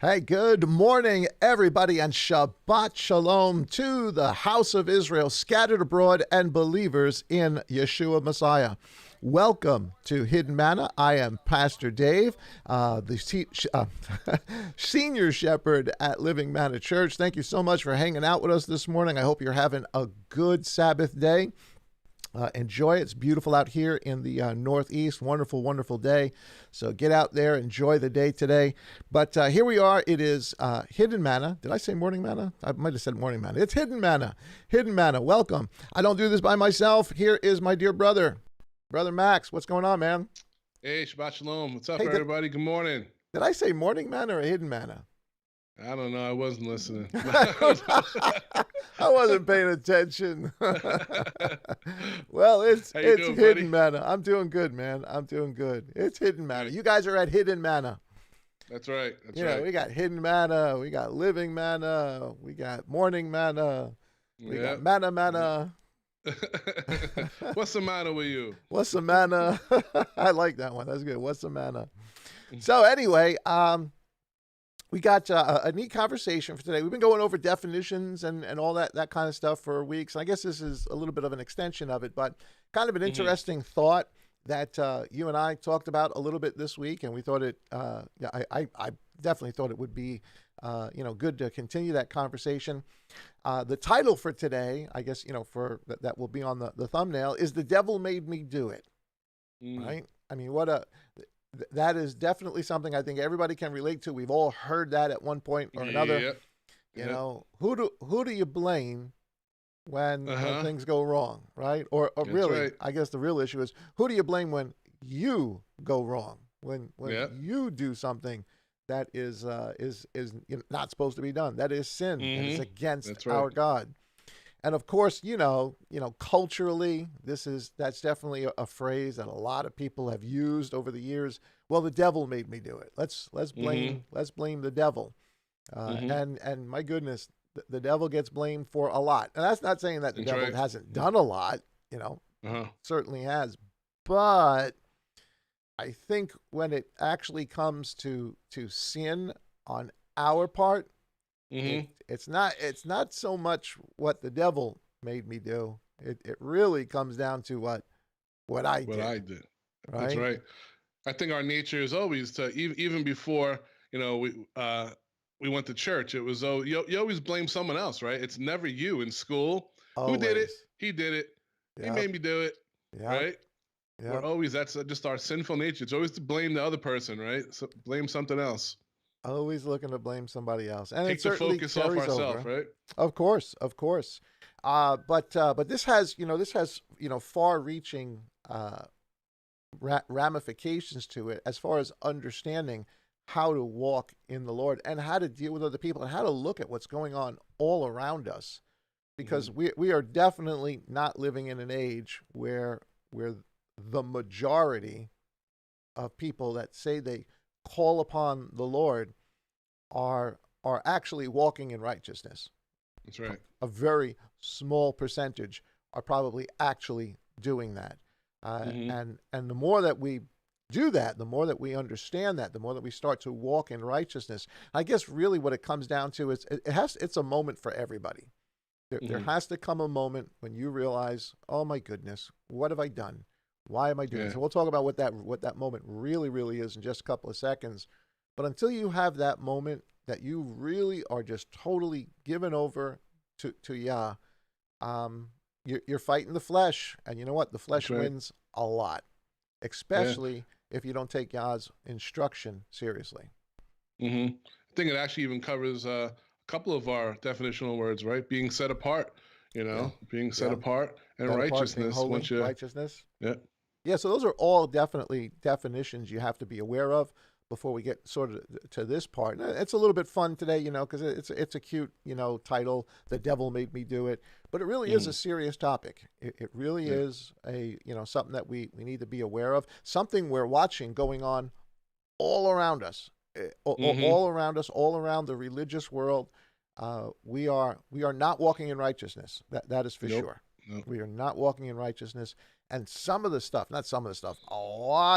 Hey, good morning, everybody, and Shabbat Shalom to the house of Israel, scattered abroad, and believers in Yeshua Messiah. Welcome to Hidden Manna. I am Pastor Dave, senior shepherd at Living Manna Church. Thank you so much for hanging out with us this morning. I hope you're having a good Sabbath day. Enjoy it. It's beautiful out here in the Northeast. Wonderful, wonderful day. So get out there, enjoy the day today. But here we are. It is Hidden Manna. Did I say morning manna? I might have said morning manna. It's Hidden Manna. Hidden Manna. Welcome. I don't do this by myself. Here is my dear brother, Brother Max. What's going on, man? Hey, Shabbat Shalom. What's up, Hey, everybody? Good morning. Did I say morning manna or Hidden Manna? I don't know. I wasn't listening. I wasn't paying attention. Well, it's doing, Hidden buddy? Manna. I'm doing good, man. I'm doing good. It's Hidden Manna. You guys are at Hidden Manna. That's right. That's You know, right. we got Hidden Manna, we got Living Manna, we got Morning Manna, we got Manna Manna. What's the matter with you? What's the manna? I like that one. That's good. What's the manna? So anyway, we got a neat conversation for today. We've been going over definitions and all that kind of stuff for weeks. I guess this is a little bit of an extension of it, but kind of an interesting thought that you and I talked about a little bit this week, and we thought it. I definitely thought it would be good to continue that conversation. The title for today, I guess for that will be on the thumbnail, is "The Devil Made Me Do It." Right? I mean, that is definitely something I think everybody can relate to. We've all heard that at one point or another. Yep. You know, who do you blame when things go wrong, right? Or really, right. I guess the real issue is, who do you blame when you go wrong? When you do something that is not supposed to be done. That is sin. That is against our God. And of course, culturally, that's definitely a phrase that a lot of people have used over the years. Well, the devil made me do it. Let's blame the devil. And my goodness, the devil gets blamed for a lot. And that's not saying that the devil hasn't done a lot. Certainly has. But I think when it actually comes to sin on our part, it's not so much what the devil made me do. It really comes down to what I did. Right? That's right. I think our nature is always to even before we went to church. It was you always blame someone else, right? It's never you in school. Always. Who did it? He did it. Yep. He made me do it. Yep. Right? Yep. We're always, that's just our sinful nature. It's always to blame the other person, right? So blame something else. Always looking to blame somebody else, and take the focus off ourselves, right? Of course. But this has far-reaching ramifications to it as far as understanding how to walk in the Lord and how to deal with other people and how to look at what's going on all around us, because we are definitely not living in an age where the majority of people that say they call upon the Lord are actually walking in righteousness. That's right. A very small percentage are probably actually doing that. And the more that we do that, the more that we understand that, the more that we start to walk in righteousness. I guess really what it comes down to is it's a moment for everybody. There has to come a moment when you realize, oh my goodness, what have I done? Why am I doing this? And we'll talk about what that moment really is in just a couple of seconds. But until you have that moment that you really are just totally given over to Yah, you're fighting the flesh. And you know what? The flesh wins a lot, especially if you don't take Yah's instruction seriously. I think it actually even covers a couple of our definitional words, right? Being set apart, being set apart, and set righteousness. Apart, holy, righteousness. Yeah. So those are all definitely definitions you have to be aware of before we get sort of to this part. It's a little bit fun today, because it's a cute, title, "The Devil Made Me Do It," but it really is a serious topic. It really is something that we need to be aware of, something we're watching going on all around us, all around us, all around the religious world. We are not walking in righteousness. That is for sure. Nope. We are not walking in righteousness. And a lot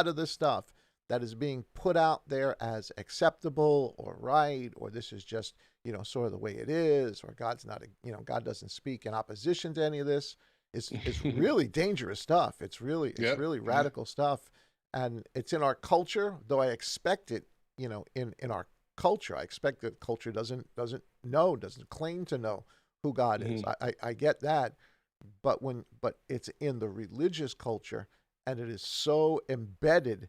of the stuff that is being put out there as acceptable or right, or this is just, sort of the way it is, or God's not, God doesn't speak in opposition to any of this. It's really dangerous stuff. It's really radical stuff. And it's in our culture, though I expect it, in our culture. I expect that culture doesn't claim to know who God is. I get that. But it's in the religious culture, and it is so embedded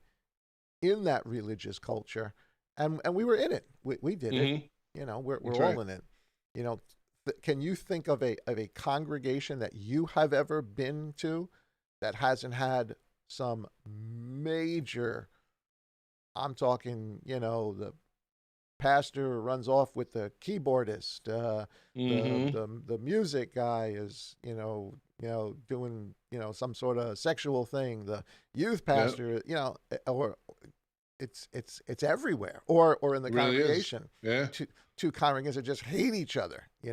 in that religious culture, and we were in it. We did it. We're all in it. Can you think of a congregation that you have ever been to that hasn't had some major, I'm talking, the pastor runs off with the keyboardist, the music guy is, doing, some sort of sexual thing, the youth pastor, or it's everywhere, or in the really congregation. Yeah. Two congregants that just hate each other, they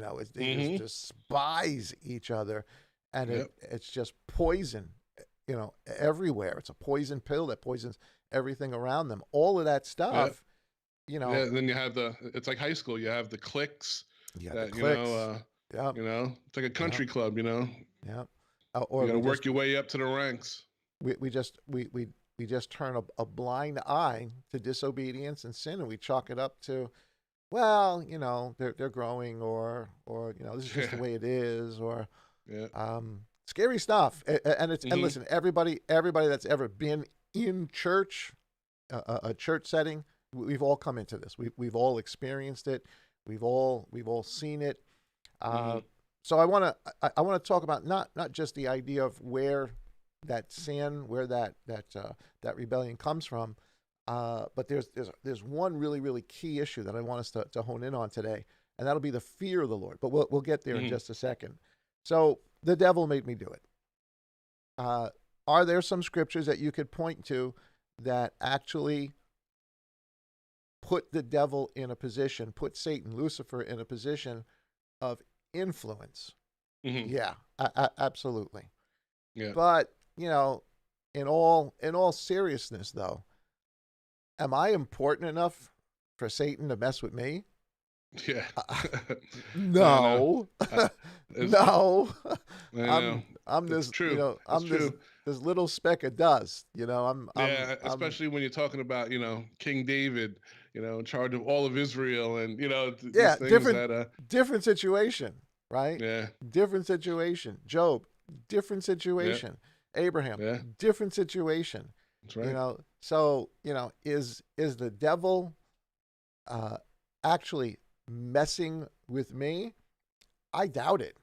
just despise each other, and it's just poison, everywhere. It's a poison pill that poisons everything around them. All of that stuff, and then you have it's like high school. You have the cliques. The cliques. It's like a country club. Yeah. Or you got to work your way up to the ranks. We just turn a blind eye to disobedience and sin, and we chalk it up to, well, they're growing, or this is just the way it is, or scary stuff. And it's and listen, everybody that's ever been in church, a church setting, we've all come into this. We've all experienced it. We've all seen it. So I want to talk about not just the idea of where that sin, where that rebellion comes from, but there's one really key issue that I want us to hone in on today, and that'll be the fear of the Lord. But we'll get there in just a second. So the devil made me do it. Are there some scriptures that you could point to that actually put the devil in a position, put Satan, Lucifer, in a position of influence? Yeah, absolutely. Yeah. But in all seriousness, though, am I important enough for Satan to mess with me? Yeah. No. No. I'm this. True. I'm this little speck of dust. Especially when you're talking about King David, in charge of all of Israel, and these things different situation, right? Yeah. Different situation. Job, different situation. Abraham, different situation. That's right. So is the devil actually messing with me? I doubt it.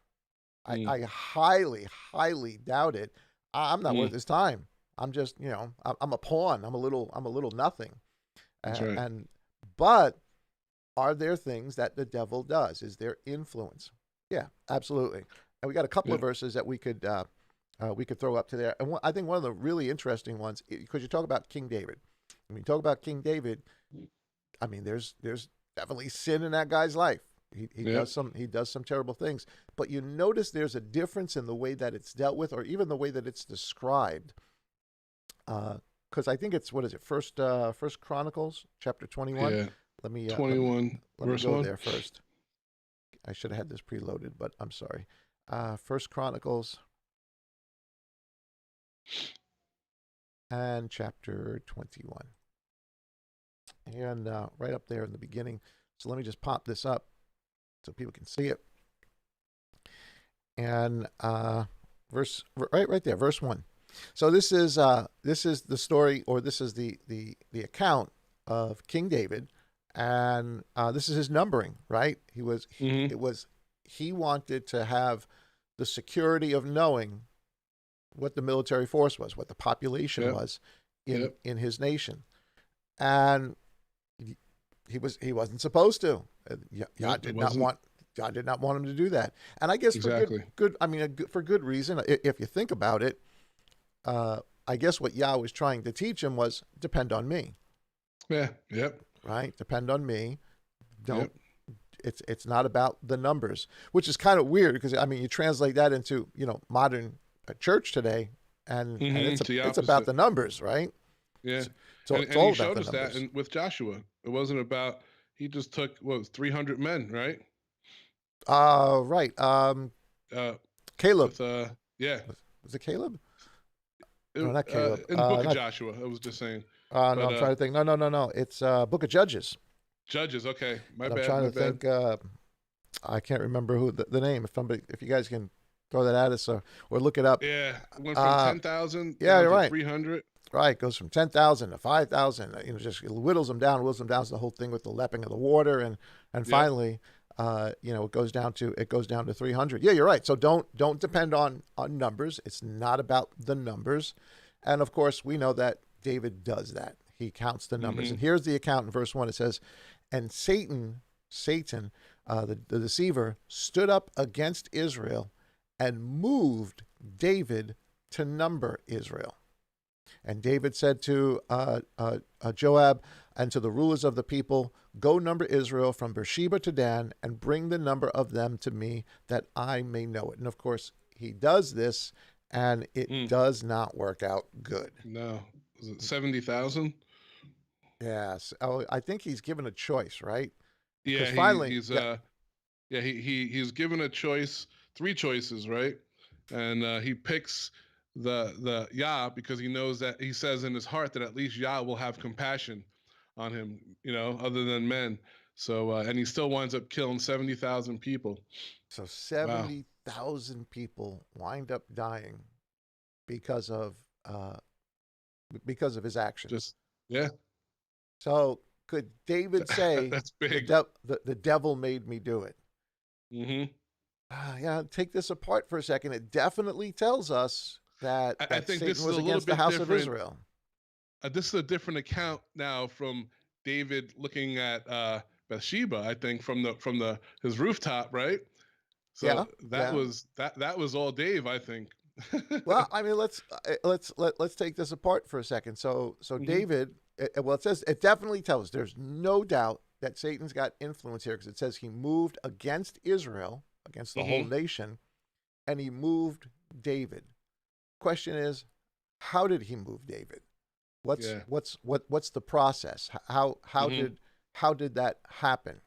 I highly doubt it. I'm not worth his time. I'm just, I'm a pawn. I'm a little nothing. That's right. But are there things that the devil does? Is there influence? Yeah, absolutely. And we got a couple of verses that we could throw up to there. And I think one of the really interesting ones, because you talk about King David. When you talk about King David, I mean, there's definitely sin in that guy's life. He does some terrible things. But you notice there's a difference in the way that it's dealt with, or even the way that it's described. Because I think it's, what is it? First Chronicles chapter 21. Yeah. Let me 21 let me verse go 1 there first. I should have had this preloaded, but I'm sorry. First Chronicles and chapter 21. And right up there in the beginning. So let me just pop this up so people can see it. And verse right there, verse 1. So this is the story, or this is the account of King David, and this is his numbering, right? He wanted to have the security of knowing what the military force was, what the population was in his nation, and he wasn't supposed to. God did not want him to do that, and I guess for good reason. If you think about it, I guess what Yah was trying to teach him was depend on me. Yeah. Yep. Right. Depend on me. Don't. Yep. It's not about the numbers, which is kind of weird because you translate that into modern church today, and it's about the numbers, right? Yeah. It's and he all about showed the us that numbers. with Joshua. It wasn't about, he just took, what was 300 men, right? Right. Uh, Caleb. with yeah, Was it Caleb? No, not Caleb. in the book of Not. Joshua, I was just saying. No, But I'm trying to think. No. It's Book of Judges. Judges, okay, my And I'm bad, trying my to bad. think. I can't remember who the name. If you guys can throw that at us or look it up. Yeah, it went from Uh, 10,000 yeah, down you're to right. 300. Right, goes from 10,000 to 5,000. Just whittles them down. So the whole thing with the lapping of the water, and Yep. finally, it goes down to 300. Yeah, you're right. So don't depend on numbers. It's not about the numbers, and of course we know that David does that. He counts the numbers, and here's the account in verse 1. It says, "And Satan, the deceiver, stood up against Israel, and moved David to number Israel." And David said to Joab and to the rulers of the people, "Go number Israel from Beersheba to Dan, and bring the number of them to me, that I may know it." And of course, he does this, and it does not work out good. No, was it 70,000? Yes. Oh, I think he's given a choice, right? Yeah, Because finally, he's yeah, yeah, he's given a choice, three choices, right? And he picks the Yah because he knows that, he says in his heart that at least Yah will have compassion on him, other than men. So and he still winds up killing 70,000 people. so Wow. 70,000 people wind up dying because of uh, his actions. Just yeah, So could David say that's big. the devil made me do it? Hmm. Yeah, take this apart for a second. It definitely tells us that I think this Satan is a was little against the bit house of different. Israel. This is a different account now from David looking at Bathsheba. I think from the his rooftop, right? So Yeah, yeah. that was all Dave, I think. Well, I mean, let's take this apart for a second. So Hmm. David, well, it says it definitely tells. There's no doubt that Satan's got influence here because it says he moved against Israel, against the whole Hmm. nation, and he moved David. Question is, how did he move David? Yeah. What's the process? Hmm. How did that happen?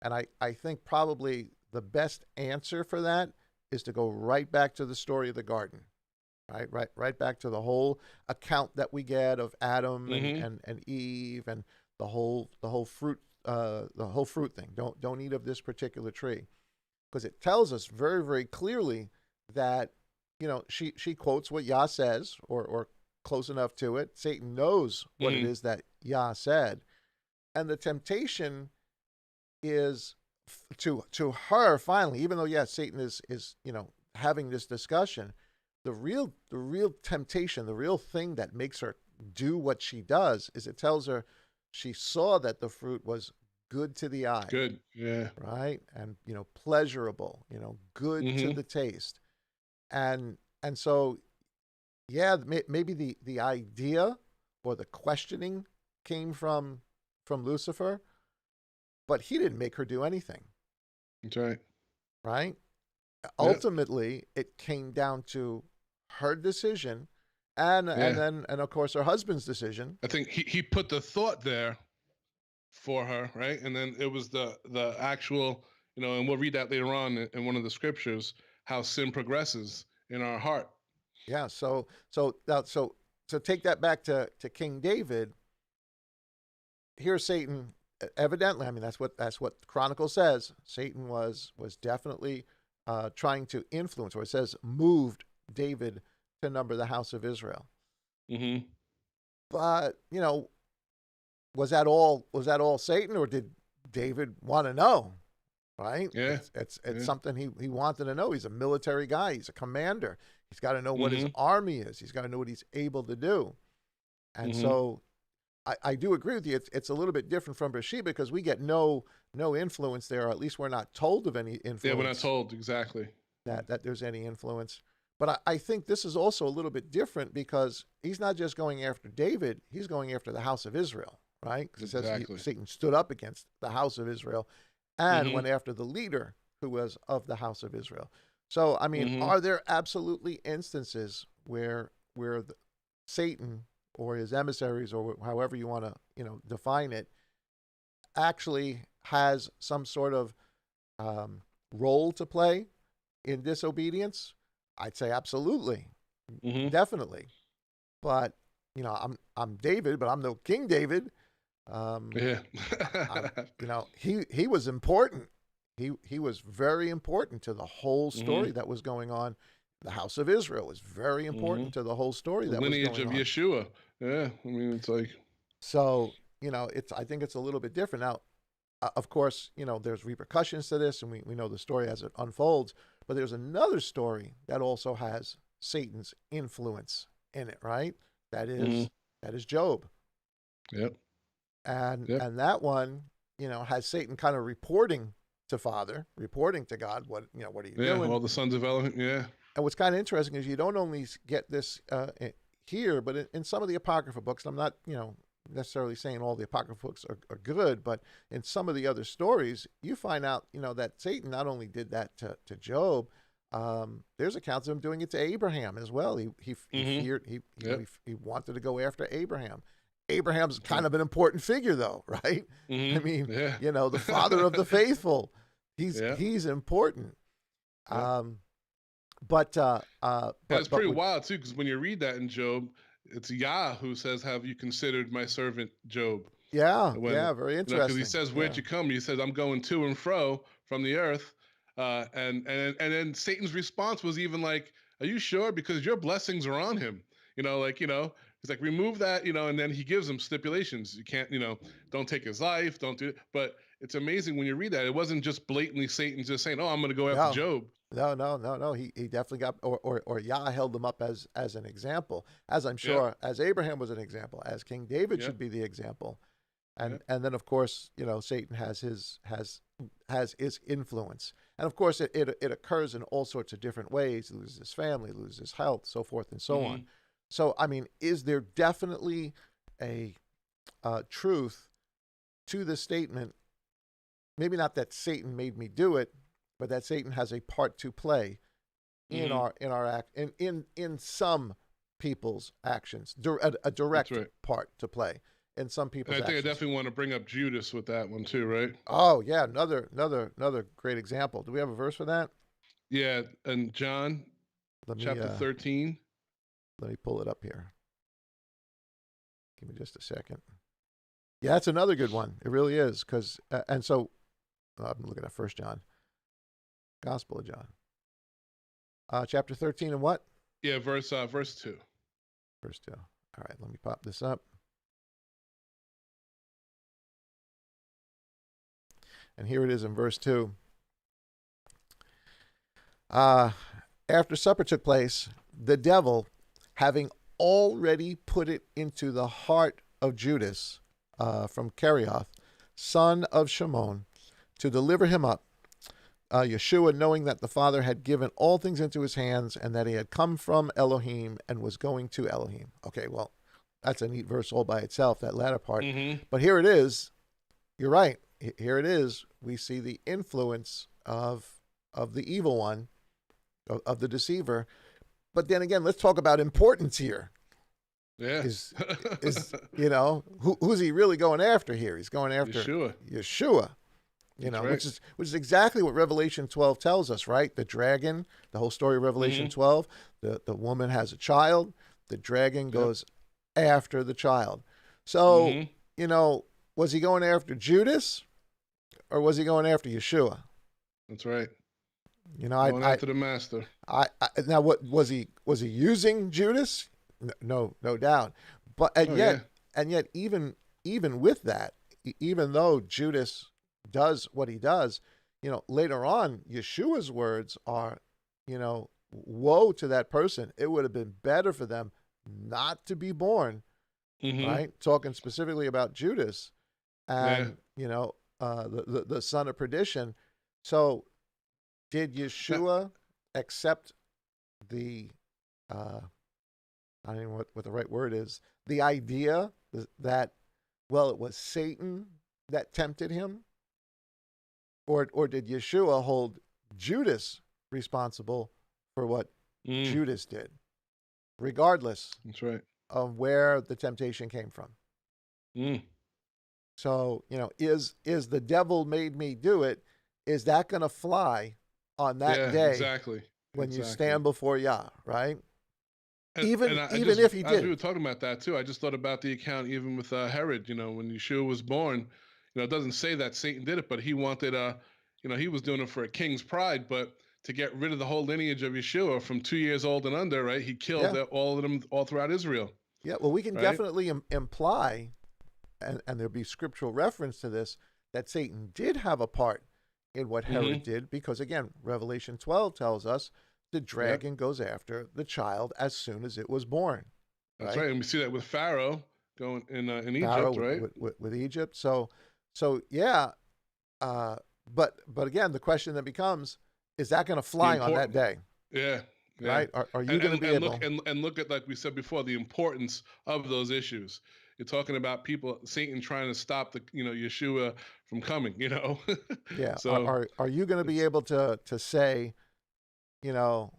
And I think probably the best answer for that is to go right back to the story of the garden, right back to the whole account that we get of Adam Hmm. and Eve and the whole fruit thing. Don't eat of this particular tree, because it tells us very, very clearly that she quotes what Yah says, or close enough to it. Satan knows what it Hmm. is that Yah said, and the temptation is to her finally, even though yes, Satan is having this discussion. The real temptation, the real thing that makes her do what she does, is it tells her she saw that the fruit was good to the eye, Good. Yeah. right, and pleasurable, good to Hmm. the taste, and so yeah, maybe the idea or the questioning came from Lucifer, but he didn't make her do anything, That's right. right? Yeah. Ultimately, it came down to her decision, and Yeah. then of course her husband's decision. I think he put the thought there for her, right? And then it was the actual, and we'll read that later on in one of the scriptures, how sin progresses in our heart. Yeah. So take that back to King David. Here's Satan. Evidently, I mean that's what Chronicle says. Satan was definitely trying to influence, or it says moved David to number the house of Israel. Hmm. But was that all Satan, or did David want to know? Right? Yeah. It's Yeah. something he wanted to know. He's a military guy. He's a commander. He's got to know what his Hmm. army is. He's got to know what he's able to do. And Hmm. so I do agree with you. It's a little bit different from Bathsheba because we get no influence there, or at least we're not told of any Yeah, we're not influence told exactly. that there's any influence. But I think this is also a little bit different because he's not just going after David, he's going after the house of Israel, right? Because it says Exactly. Satan stood up against the house of Israel and Hmm. went after the leader who was of the house of Israel. So, I mean, Hmm. are there absolutely instances where Satan or his emissaries, or however you want to, define it, actually has some sort of role to play in disobedience? I'd say absolutely, definitely. But I'm David, but I'm no King David. Yeah. He was important. He was very important to the whole story that was going on. The house of Israel was very important to the whole story that was going on. Lineage of Yeshua. Yeah, I mean, it's like. So, I think it's a little bit different. Now, of course, there's repercussions to this, and we know the story as it unfolds, but there's another story that also has Satan's influence in it, right? That is Job. Yep. And that one, has Satan kind of reporting to God, what are you doing? All the sons of Elohim, yeah. And what's kind of interesting is you don't only get this here, but in some of the Apocrypha books, I'm not, necessarily saying all the Apocrypha books are good, but in some of the other stories, you find out, that Satan not only did that to Job, there's accounts of him doing it to Abraham as well. He feared, he wanted to go after Abraham. Abraham's kind of an important figure, though, right? I mean, the father of the faithful. He's important. But it's pretty wild too, because when you read that in Job, it's Yah who says, "Have you considered my servant Job?" Yeah, very interesting. Because he says, "Where'd you come?" He says, "I'm going to and fro from the earth." And then Satan's response was even like, "Are you sure? Because your blessings are on him." He's like, remove that, and then he gives them stipulations. You can't, don't take his life, don't do it. But it's amazing when you read that. It wasn't just blatantly Satan just saying, "Oh, I'm going to go after Job." No. He definitely got, or Yah held them up as an example, as I'm sure, as Abraham was an example, as King David should be the example. And then, of course, Satan has his influence. And, of course, it occurs in all sorts of different ways. He loses his family, loses his health, so forth and so on. So, I mean, is there definitely a truth to the statement, maybe not that Satan made me do it, but that Satan has a part to play in our act, in some people's actions, a direct part to play in some people's actions. I think I definitely want to bring up Judas with that one too, right? Oh yeah, another great example. Do we have a verse for that? Yeah, in John chapter 13. Let me pull it up here. Give me just a second. Yeah, that's another good one. It really is, because and so I'm looking at 1 John, Gospel of John, chapter 13 and what? Yeah, verse 2. Verse 2. All right, let me pop this up. And here it is in verse 2. After supper took place, the devil, having already put it into the heart of Judas from Kerioth, son of Shimon, to deliver him up, Yeshua, knowing that the Father had given all things into his hands and that he had come from Elohim and was going to Elohim. Okay, well, that's a neat verse all by itself, that latter part. But here it is. You're right. Here it is. We see the influence of the evil one, of the deceiver. But then again, let's talk about importance here. Yeah. Is who's he really going after here? He's going after Yeshua. Which is exactly what Revelation 12 tells us, right? The dragon, the whole story of Revelation 12, the woman has a child, the dragon goes after the child. So, was he going after Judas or was he going after Yeshua? That's right. Going after the master. Now, what was he using Judas? No doubt. But and yet, even with that, even though Judas does what he does, later on, Yeshua's words are, woe to that person. It would have been better for them not to be born, right? Talking specifically about Judas and, the son of perdition. So did Yeshua accept the, I don't even know what the right word is, the idea that, it was Satan that tempted him? Or did Yeshua hold Judas responsible for what Judas did? Regardless. That's right. of where the temptation came from. Mm. So, is the devil made me do it? Is that going to fly on that day exactly. when you stand before Yah, right? And even just, if he as did. we were talking about that too, I just thought about the account even with Herod. When Yeshua was born, it doesn't say that Satan did it, but he wanted, he was doing it for a king's pride, but to get rid of the whole lineage of Yeshua from 2 years old and under, right? He killed all of them all throughout Israel. Yeah, well, we can definitely imply, and there'll be scriptural reference to this, that Satan did have a part in what Herod did, because again, Revelation 12 tells us the dragon goes after the child as soon as it was born. That's right, and we see that with Pharaoh going in Pharaoh, Egypt, right? With Egypt. So yeah, but again, the question that becomes, is that going to fly on that day? Yeah. Right? Are you going to be able? Look at, like we said before, the importance of those issues. You're talking about Satan trying to stop Yeshua from coming. Yeah. So are you going to be able to say, or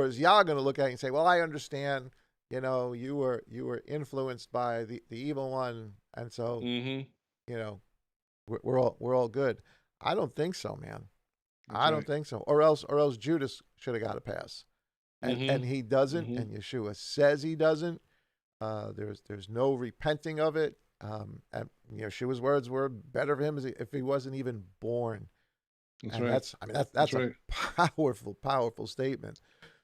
is Yah going to look at it and say, well, I understand, you were influenced by the evil one, and so we're all good. I don't think so, man. I don't think so. Or else Judas should have got a pass, and he doesn't. And Yeshua says he doesn't. There's no repenting of it. And Yeshua's words were, better for him if he wasn't even born. That's a powerful statement.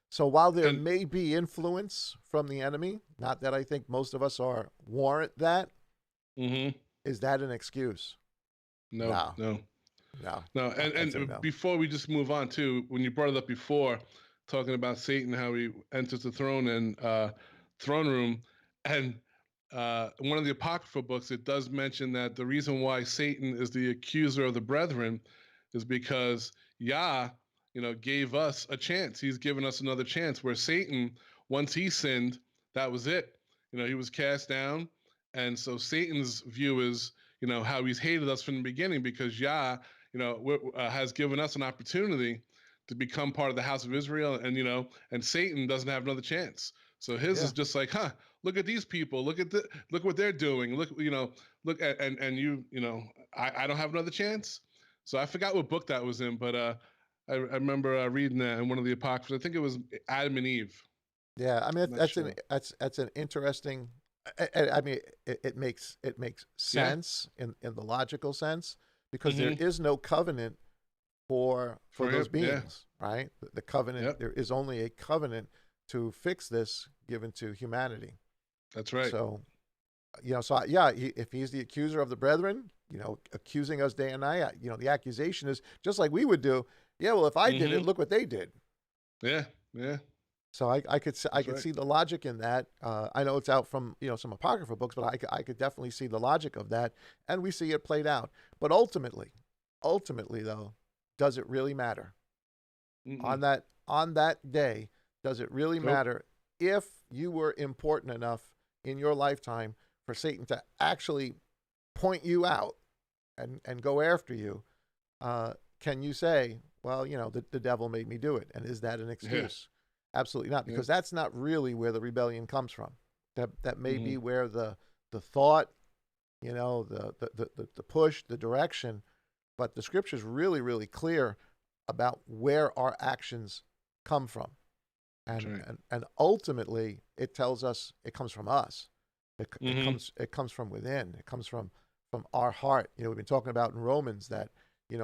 So while there may be influence from the enemy, not that I think most of us warrant that, is that an excuse? No. And no. Before we just move on to, when you brought it up before, talking about Satan, how he enters the throne and throne room, and one of the Apocrypha books, it does mention that the reason why Satan is the accuser of the brethren is because Yah, gave us a chance. He's given us another chance, where Satan, once he sinned, that was it. He was cast down. And so Satan's view is, how he's hated us from the beginning, because Yah, has given us an opportunity to become part of the house of Israel, and Satan doesn't have another chance. So his is just like, look at these people, look what they're doing. Look at, I don't have another chance. So I forgot what book that was in, but I remember reading that in one of the Apocryphas. I think it was Adam and Eve. Yeah, I mean that's an interesting. I mean, it makes sense in the logical sense, because there is no covenant for those beings, right? The covenant, there is only a covenant to fix this given to humanity. That's right. So, if he's the accuser of the brethren, accusing us day and night, the accusation is just like we would do. Yeah, well, if I did it, look what they did. Yeah. So I could see the logic in that. I know it's out from some Apocrypha books, but I could definitely see the logic of that, and we see it played out. But ultimately though, does it really matter? On that day, does it really matter if you were important enough in your lifetime for Satan to actually point you out and go after you? Can you say, well, the devil made me do it, and is that an excuse? Absolutely not, because that's not really where the rebellion comes from. That may be where the thought, the push, the direction, but the scripture is really, really clear about where our actions come from, and ultimately it tells us it comes from us. It comes from within. It comes from our heart. We've been talking about in Romans that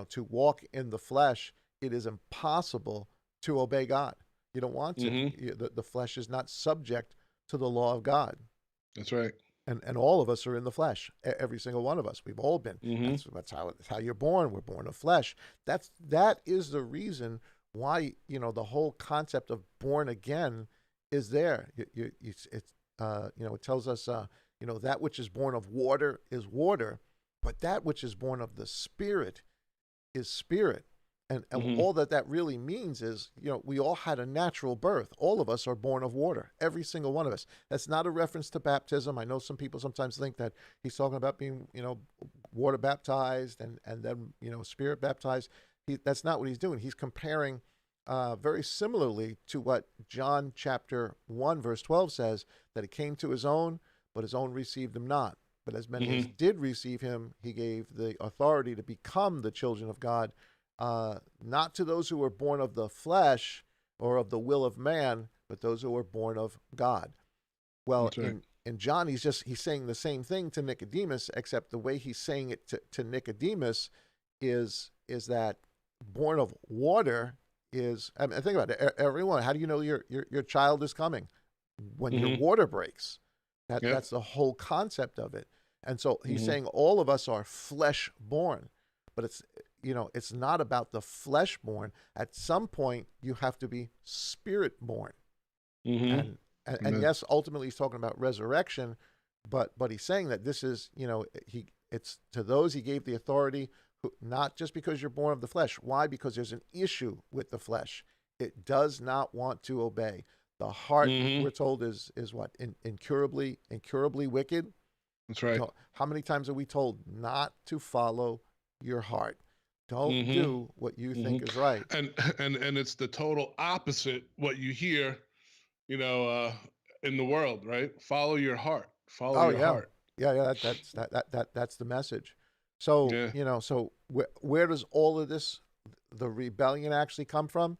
to walk in the flesh, it is impossible to obey God. You don't want to. The flesh is not subject to the law of God. That's right. And all of us are in the flesh. Every single one of us. We've all been. That's how you're born. We're born of flesh. That is the reason why the whole concept of born again is there. It tells us that which is born of water is water, but that which is born of the Spirit is spirit. And all that really means is, we all had a natural birth. All of us are born of water, every single one of us. That's not a reference to baptism. I know some people sometimes think that he's talking about being, water baptized and then, spirit baptized. That's not what he's doing. He's comparing very similarly to what John chapter 1, verse 12 says, that he came to his own, but his own received him not. But as many as did receive him, he gave the authority to become the children of God, not to those who were born of the flesh or of the will of man, but those who were born of God. Well, right. in John, he's saying the same thing to Nicodemus, except the way he's saying it to Nicodemus is that born of water is, I mean, think about it, everyone, how do you know your child is coming? When your water breaks. That's the whole concept of it. And so he's saying all of us are flesh born, but it's not about the flesh born. At some point, you have to be spirit born. And yes, ultimately he's talking about resurrection, but he's saying that this is, it's to those he gave the authority, not just because you're born of the flesh. Why? Because there's an issue with the flesh. It does not want to obey. The heart, we're told, is what? Incurably wicked. That's right. How many times are we told not to follow your heart? Don't do what you think is right. And it's the total opposite what you hear, in the world, right? Follow your heart. Follow your heart. Yeah. That's the message. So so where does all of this, the rebellion, actually come from?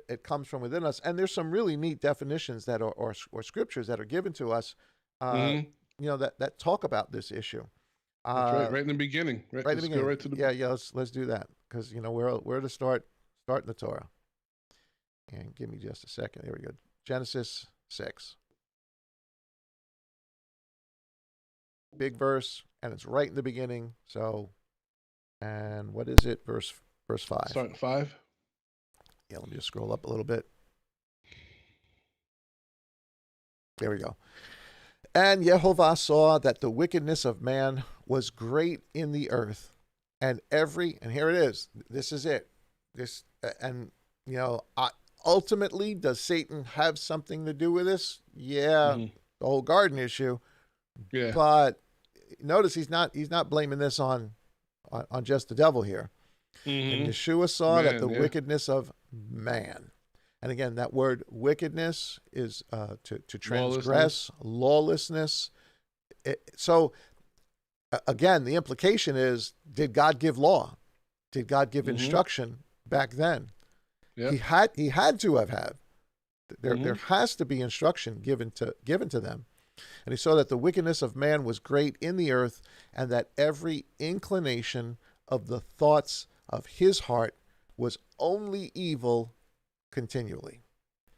It comes from within us, and there's some really neat definitions that are or scriptures that are given to us, that talk about this issue. That's right in the beginning. Right in the beginning. Go right to the let's do that, because where to start in the Torah. And give me just a second. There we go. Genesis 6. Big verse, and it's right in the beginning. So, and what is it? Verse 5. Start at 5. Yeah, let me just scroll up a little bit. There we go. And Jehovah saw that the wickedness of man was great in the earth, and here it is. This is it. Ultimately, does Satan have something to do with this? Yeah, the whole garden issue. Yeah. But notice he's not blaming this on just the devil here. And Yeshua saw that the wickedness of man, and again, that word wickedness is to transgress, lawlessness. So again, the implication is, did God give law? Did God give instruction back then? Yep. He had to have had. There has to be instruction given to them. And he saw that the wickedness of man was great in the earth, and that every inclination of the thoughts of his heart was only evil continually.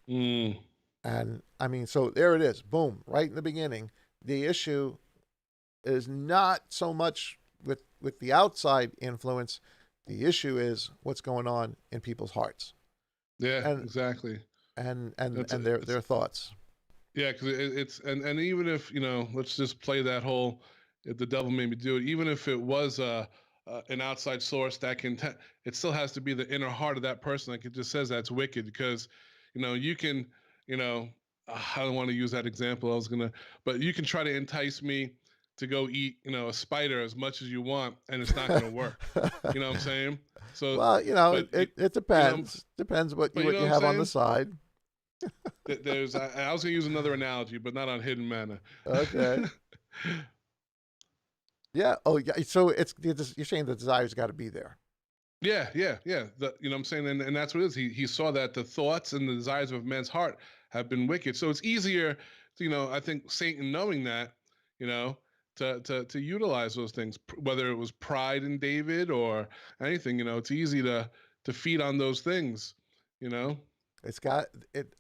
And I mean, so there it is. Boom, right in the beginning. The issue is not so much with the outside influence. The issue is what's going on in people's hearts. Yeah, exactly. And their thoughts. Yeah, because it's and even if let's just play that whole, if the devil made me do it, even if it was an outside source that can, it still has to be the inner heart of that person. Like it just says that's wicked, because you can I don't want to use that example. But you can try to entice me to go eat a spider as much as you want, and it's not going to work. You know what I'm saying? So well, it depends. Depends what you have on the side. I was going to use another analogy, but not on Hidden Manna. Okay. Yeah. Oh, yeah. So you're saying the desire's got to be there. Yeah. What I'm saying, and that's what it is. He saw that the thoughts and the desires of man's heart have been wicked. So it's easier, I think Satan knowing that, to utilize those things, whether it was pride in David or anything. It's easy to feed on those things.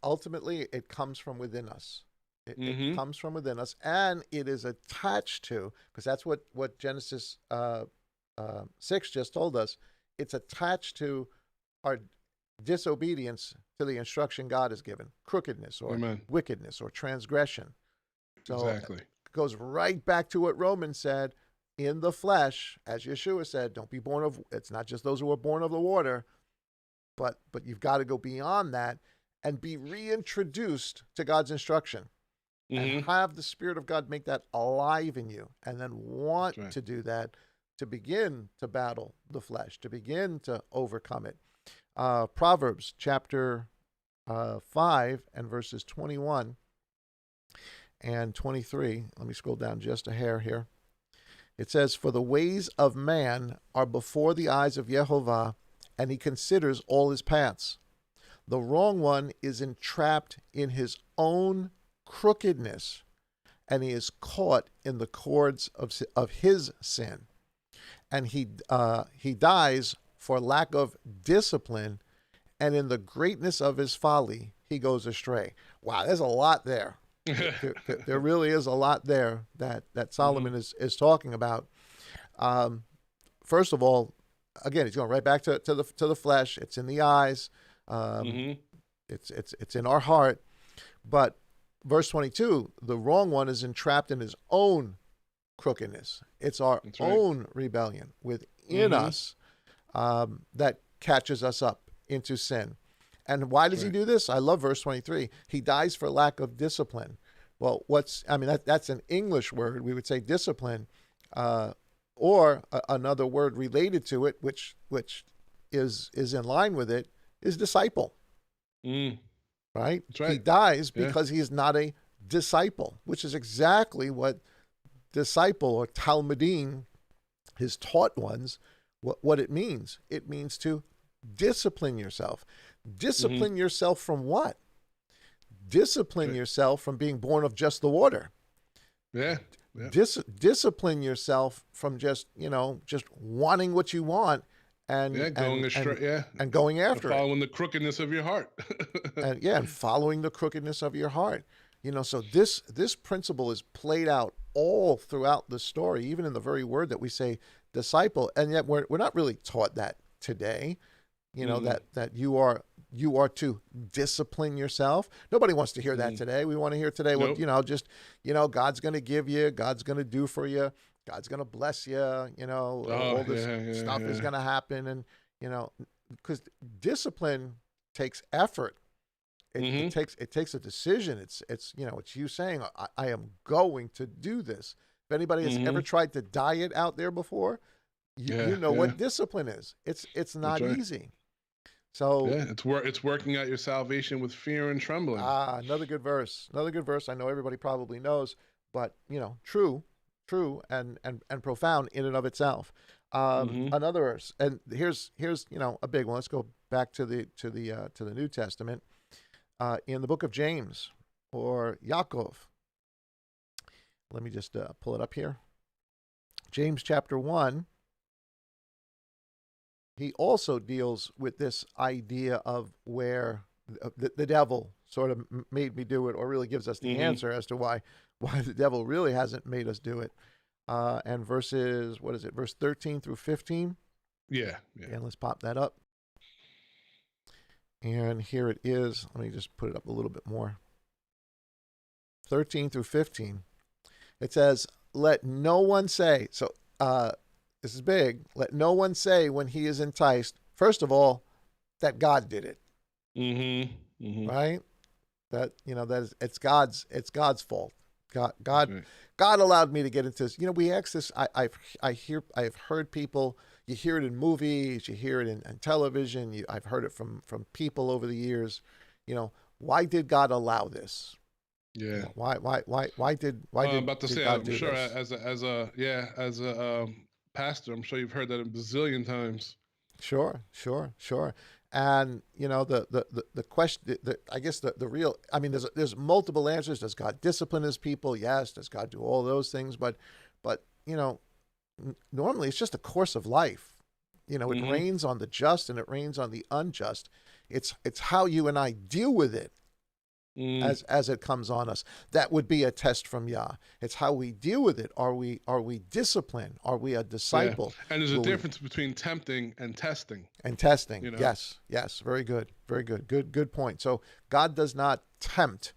Ultimately it comes from within us. It comes from within us, and it is attached to, because that's what Genesis 6 just told us. It's attached to our disobedience to the instruction God has given, crookedness or wickedness or transgression. So exactly. It goes right back to what Romans said, in the flesh, as Yeshua said, don't be born of, it's not just those who are born of the water, but you've got to go beyond that and be reintroduced to God's instruction. And have the Spirit of God make that alive in you, and then want to do that, to begin to battle the flesh, to begin to overcome it. Proverbs chapter 5 and verses 21 and 23. Let me scroll down just a hair here. It says, "For the ways of man are before the eyes of Jehovah, and he considers all his paths. The wrong one is entrapped in his own crookedness, and he is caught in the cords of his sin. And he dies for lack of discipline, and in the greatness of his folly, he goes astray." Wow, there's a lot there. There really is a lot there that Solomon is talking about. First of all, again, he's going right back to the flesh. It's in the eyes. It's in our heart. But verse 22, the wrong one is entrapped in his own crookedness. It's our own rebellion within us that catches us up into sin. And why does he do this? I love verse 23. He dies for lack of discipline. Well, that's an English word. We would say discipline, or another word related to it, which is in line with it, is disciple. Right? That's right. He dies because he is not a disciple, which is exactly what disciple or talmudim, his taught ones, what it means. It means to discipline yourself. Discipline yourself from what? Discipline yourself from being born of just the water. Discipline yourself from just wanting what you want and going astray, and going after following the crookedness of your heart. and following the crookedness of your heart. So this principle is played out all throughout the story, even in the very word that we say disciple, and yet we're not really taught that today. That you are to discipline yourself. Nobody wants to hear that today. We want to hear today what God's going to give you, God's going to do for you, God's going to bless you. All this stuff is going to happen, and because discipline takes effort. It takes a decision. It's you saying, I am going to do this. If anybody has ever tried to diet out there before, you know what discipline is. It's not easy. So it's working out your salvation with fear and trembling. Another good verse. I know everybody probably knows, but true and profound in and of itself. Another verse, and here's a big one. Let's go back to the New Testament, in the book of James or Yaakov. Let me just pull it up here. James chapter 1. He also deals with this idea of where the devil sort of made me do it, or really gives us the answer as to why the devil really hasn't made us do it. And verses, verse 13 through 15? Yeah. And let's pop that up. And here it is. Let me just put it up a little bit more. 13 through 15. It says, "Let no one say," so this is big, "let no one say when he is enticed, first of all, that God did it." Right? That it's God's fault. God allowed me to get into this. We ask this. I've heard people. You hear it in movies. You hear it in television. I've heard it from people over the years. Why did God allow this? Yeah. Why did I'm about to did say, God I'm do sure this? as a pastor, I'm sure you've heard that a bazillion times. Sure. And the question, I guess the real, there's multiple answers. Does God discipline his people? Yes. Does God do all those things? But normally it's just a course of life. It rains on the just and it rains on the unjust. It's how you and I deal with it as it comes on us. That would be a test from Yah. It's how we deal with it. Are we disciplined? Are we a disciple? Yeah. And there's a difference between tempting and testing. And testing. Yes. Very good. Good point. So God does not tempt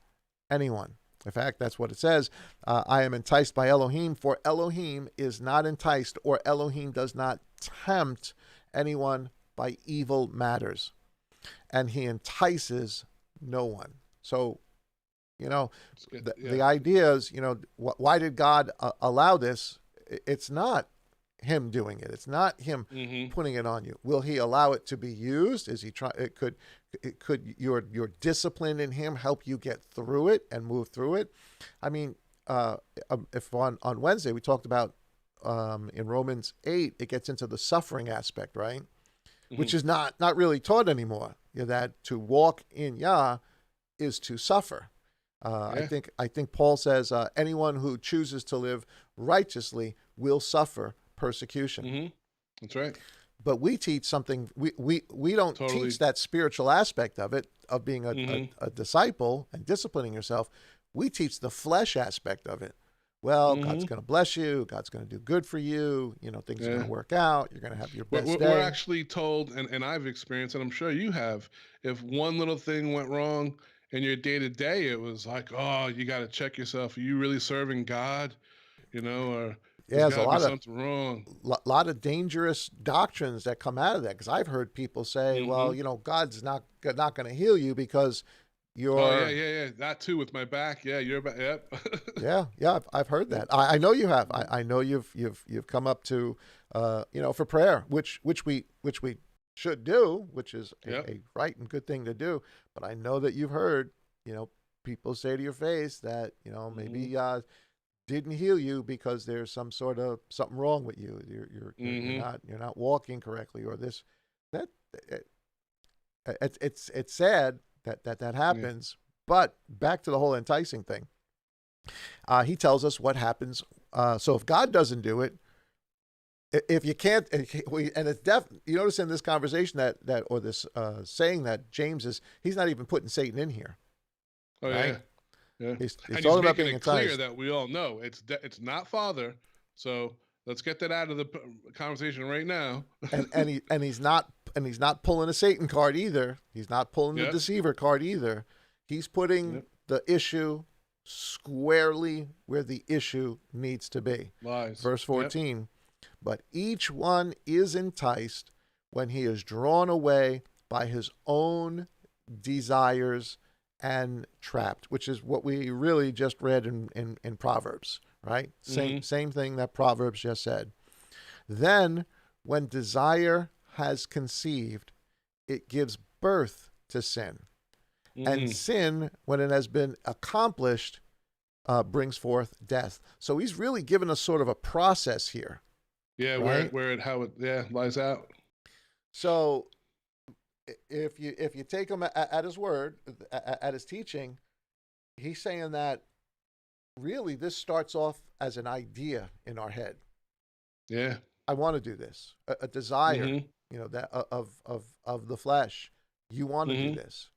anyone. In fact, that's what it says. I am enticed by Elohim, for Elohim is not enticed, or Elohim does not tempt anyone by evil matters. And he entices no one. So, the idea is, why did God allow this? It's not him doing it. It's not him putting it on you. Will he allow it to be used? Is he try? It could your discipline in him help you get through it and move through it. I mean, if on Wednesday we talked about in Romans 8, it gets into the suffering aspect, right? Which is not really taught anymore. That to walk in Yah is to suffer. I think Paul says anyone who chooses to live righteously will suffer persecution. That's right. But we teach something. We don't teach that spiritual aspect of it, of being a disciple and disciplining yourself. We teach the flesh aspect of it. Well, God's going to bless you. God's going to do good for you. Things are going to work out. You're going to have your best day. We're actually told, and I've experienced, and I'm sure you have, if one little thing went wrong in your day-to-day, it was like, oh, you got to check yourself. Are you really serving God? Or there's got to be something wrong. A lot of dangerous doctrines that come out of that, because I've heard people say, well, God's not going to heal you because you're... Oh, yeah. That too with my back. Yeah, you're back. Yep. Yeah. I've heard that. I know you have. I know you've come up to, for prayer, which we should do, which is a right and good thing to do. But I know that you've heard, people say to your face that, maybe didn't heal you because there's something wrong with you. You're not walking correctly, or this, that. It's sad that happens. But back to the whole enticing thing. He tells us what happens. So if God doesn't do it, if you can't, and it's you notice in this conversation or this saying that James he's not even putting Satan in here. Oh, right? Yeah. He's talking about making being it clear enticed. that we all know it's not Father. So let's get that out of the conversation right now. and he's not pulling a Satan card either. He's not pulling the deceiver card either. He's putting the issue squarely where the issue needs to be. Lies. Verse 14. But each one is enticed when he is drawn away by his own desires and trapped, which is what we really just read in Proverbs, right? Same thing that Proverbs just said. Then when desire has conceived, it gives birth to sin. And sin, when it has been accomplished, brings forth death. So he's really given us sort of a process here. Yeah, right? how it lies out. So if you take him at his word, at his teaching, he's saying that really this starts off as an idea in our head. Yeah. I want to do this. A desire, that of the flesh. You want to do this.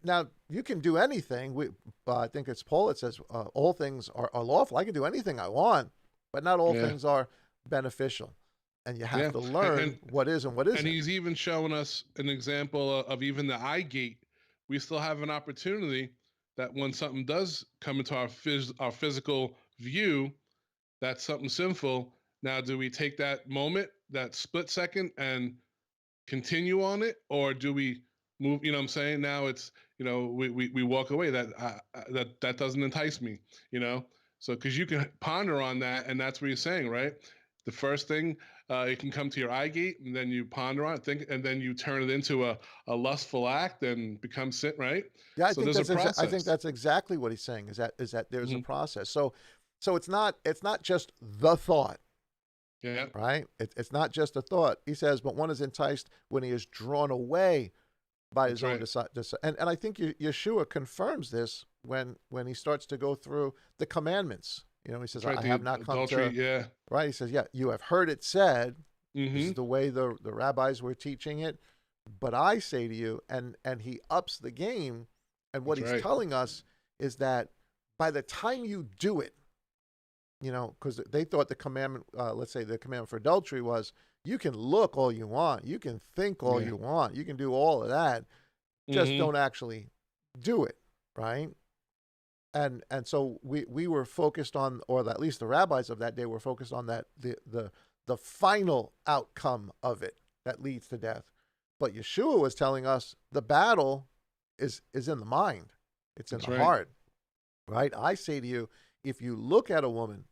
Now, you can do anything. I think it's Paul that says all things are lawful. I can do anything I want, but not all things are beneficial. And you have to learn what is and what isn't. And he's even showing us an example of even the eye gate. We still have an opportunity that when something does come into our physical view, that's something sinful. Now, do we take that moment, that split second, and continue on it, or do we move? You know what I'm saying? Now it's we walk away. That doesn't entice me. So because you can ponder on that, and that's what you're saying, right? The first thing, it can come to your eye gate, and then you ponder on it, think, and then you turn it into a lustful act and become sin, right? Yeah, I think that's exactly what he's saying. Is that there's a process. So it's not just the thought. Yeah. Right. It's not just a thought. He says, but one is enticed when he is drawn away by his own desire. And I think Yeshua confirms this when he starts to go through the commandments. He says, I have not come to... Right, he says, you have heard it said, this is the way the rabbis were teaching it, but I say to you, and he ups the game, and what he's telling us is that by the time you do it, because they thought the commandment, let's say the commandment for adultery was, you can look all you want, you can think all you want, you can do all of that, just don't actually do it, right? And so we were focused on, or at least the rabbis of that day were focused on that the final outcome of it that leads to death. But Yeshua was telling us the battle is in the mind, it's in the heart, right? I say to you, if you look at a woman,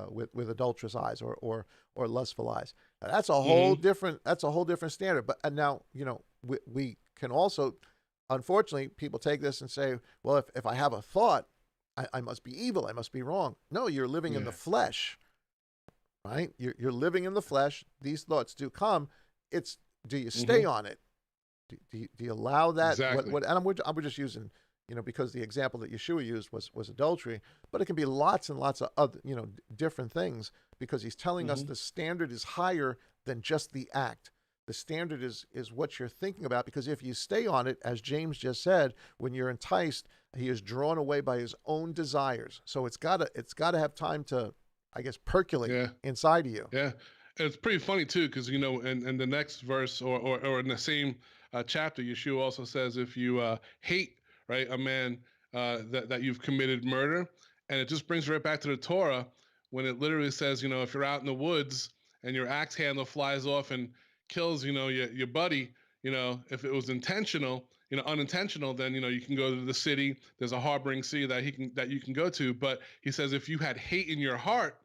with adulterous eyes or lustful eyes. Now, that's a whole different standard. But and now we can also, unfortunately, people take this and say, well, if I have a thought, I must be evil, I must be wrong. No, you're living in the flesh, right? You're living in the flesh. These thoughts do come. It's, do you stay on it? Do you allow that? Exactly. And we're just using, because the example that Yeshua used was adultery, but it can be lots and lots of other, different things, because he's telling us the standard is higher than just the act. The standard is what you're thinking about, because if you stay on it, as James just said, when you're enticed, he is drawn away by his own desires. So it's gotta have time to, I guess, percolate inside of you. Yeah. And it's pretty funny too, because in the next verse or in the same chapter, Yeshua also says, if you hate, right, a man that you've committed murder, and it just brings right back to the Torah when it literally says, if you're out in the woods and your axe handle flies off and kills, your buddy, if it was intentional, unintentional, then, you can go to the city. There's a harboring city that you can go to. But he says, if you had hate in your heart,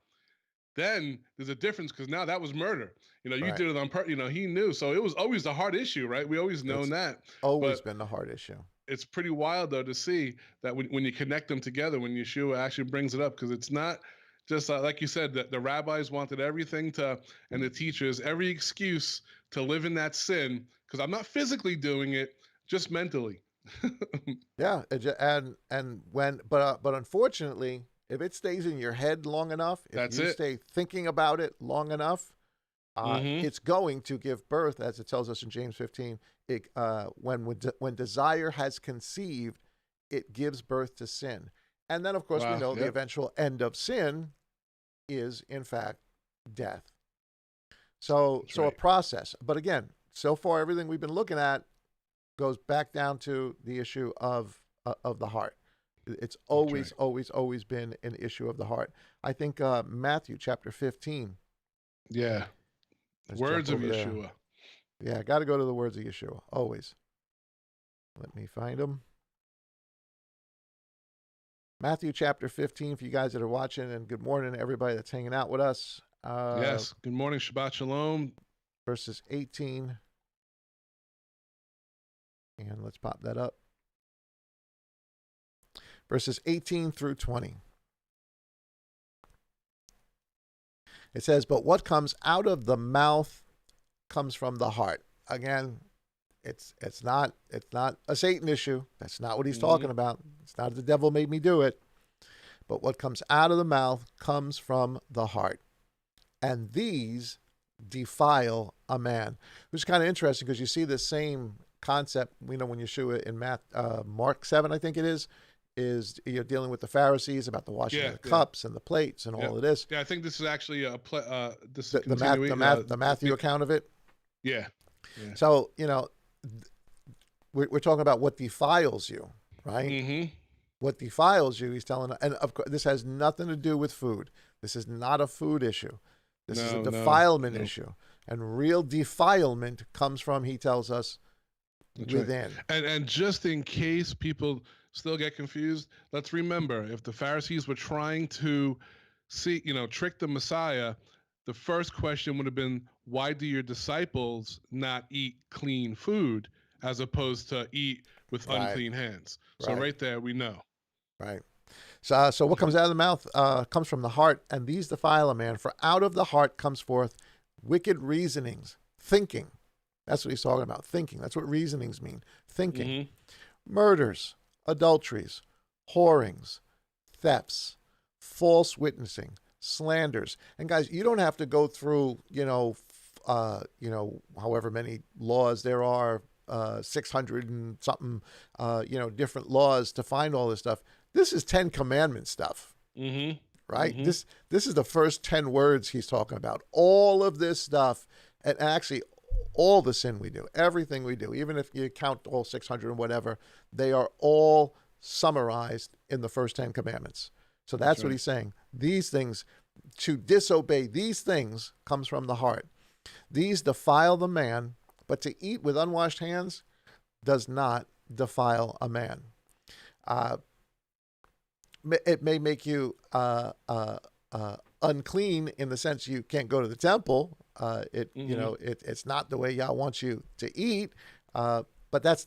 then there's a difference, because now that was murder. You did it on purpose. He knew. So it was always the hard issue, right? We always known that. Always been the hard issue. It's pretty wild, though, to see that when you connect them together, when Yeshua actually brings it up, because it's not just like you said, that the rabbis wanted everything and the teachers, every excuse to live in that sin, because I'm not physically doing it, just mentally. Yeah, but unfortunately, if it stays in your head long enough, if you stay thinking about it long enough, it's going to give birth, as it tells us in James 15. When desire has conceived, it gives birth to sin. And then, of course, we know the eventual end of sin is, in fact, death. So a process. But again, so far, everything we've been looking at goes back down to the issue of the heart. It's always been an issue of the heart. I think Matthew chapter 15. Yeah. Words of Yeshua. Yeah, I got to go to the words of Yeshua, always. Let me find them. Matthew chapter 15, for you guys that are watching, and good morning to everybody that's hanging out with us. Yes, good morning, Shabbat Shalom. Verses 18. And let's pop that up. Verses 18 through 20. It says, but what comes out of the mouth comes from the heart. Again, it's not a Satan issue. That's not what he's talking about. It's not the devil made me do it. But what comes out of the mouth comes from the heart. And these defile a man. Which is kind of interesting, because you see the same concept, when Yeshua in Mark 7, I think it is you're dealing with the Pharisees about the washing of the cups and the plates and all of this. Yeah, I think this is actually the Matthew account of it. Yeah. So, we're talking about what defiles you, right? Mm-hmm. What defiles you, he's telling, and of course, this has nothing to do with food. This is not a food issue. This is a defilement issue. And real defilement comes from, he tells us, within. Right. And just in case people still get confused, let's remember, if the Pharisees were trying to trick the Messiah, the first question would have been, why do your disciples not eat clean food as opposed to eat with unclean hands? So right there, we know. Right. So what comes out of the mouth comes from the heart, and these defile a man. For out of the heart comes forth wicked reasonings, thinking. That's what he's talking about, thinking. That's what reasonings mean, thinking. Murders, adulteries, whorings, thefts, false witnessing, slanders. And guys, you don't have to go through, however many laws there are, 600 and something, different laws to find all this stuff. This is 10 Commandments stuff, right? This is the first 10 words he's talking about. All of this stuff, and actually all the sin we do, everything we do, even if you count all 600 and whatever, they are all summarized in the first 10 Commandments. So that's what he's saying. These things, to disobey these things, comes from the heart. These defile the man, but to eat with unwashed hands does not defile a man. It may make you unclean in the sense you can't go to the temple. It's not the way Yah wants you to eat. But that's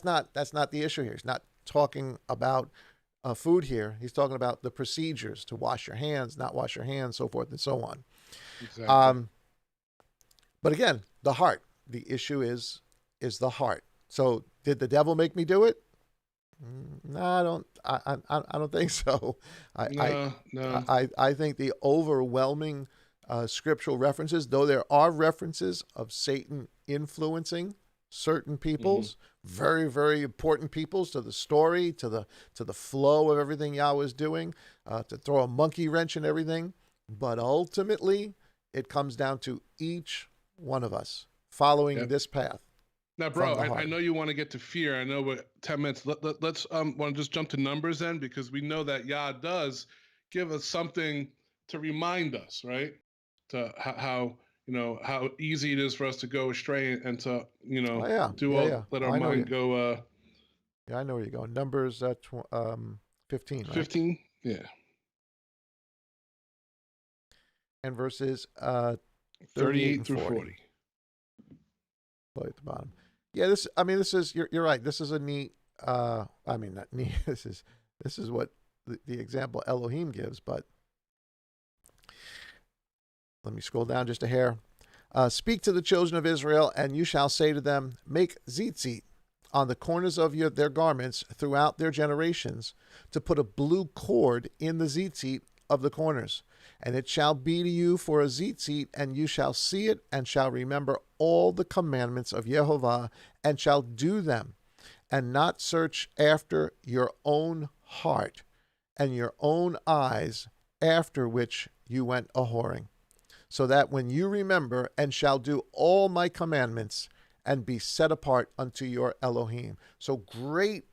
not the issue here. He's not talking about food here. He's talking about the procedures to wash your hands, not wash your hands, so forth and so on. Exactly. But again, the heart. The issue is the heart. So did the devil make me do it? No, I don't think so. No. I think the overwhelming scriptural references, though there are references of Satan influencing certain peoples, very, very important peoples, to the story, to the flow of everything Yah was doing, to throw a monkey wrench in everything. But ultimately, it comes down to each one of us following this path. Now, bro, I know you want to get to fear. I know we're 10 minutes. Let's want to just jump to numbers then, because we know that Yah does give us something to remind us, right? To how easy it is for us to go astray and to let our mind go. Yeah, I know where you're going. Numbers 15, right? 15, yeah. And verses 38 through 40. At the bottom. Yeah, this is you're right. This is a neat. Not neat. This is what the example Elohim gives. But let me scroll down just a hair. Speak to the children of Israel, and you shall say to them, make tzitzit on the corners of their garments throughout their generations, to put a blue cord in the tzitzit of the corners. And it shall be to you for a tzitzit, and you shall see it, and shall remember all the commandments of Yehovah, and shall do them, and not search after your own heart and your own eyes, after which you went a-whoring. So that when you remember and shall do all my commandments, and be set apart unto your Elohim. So great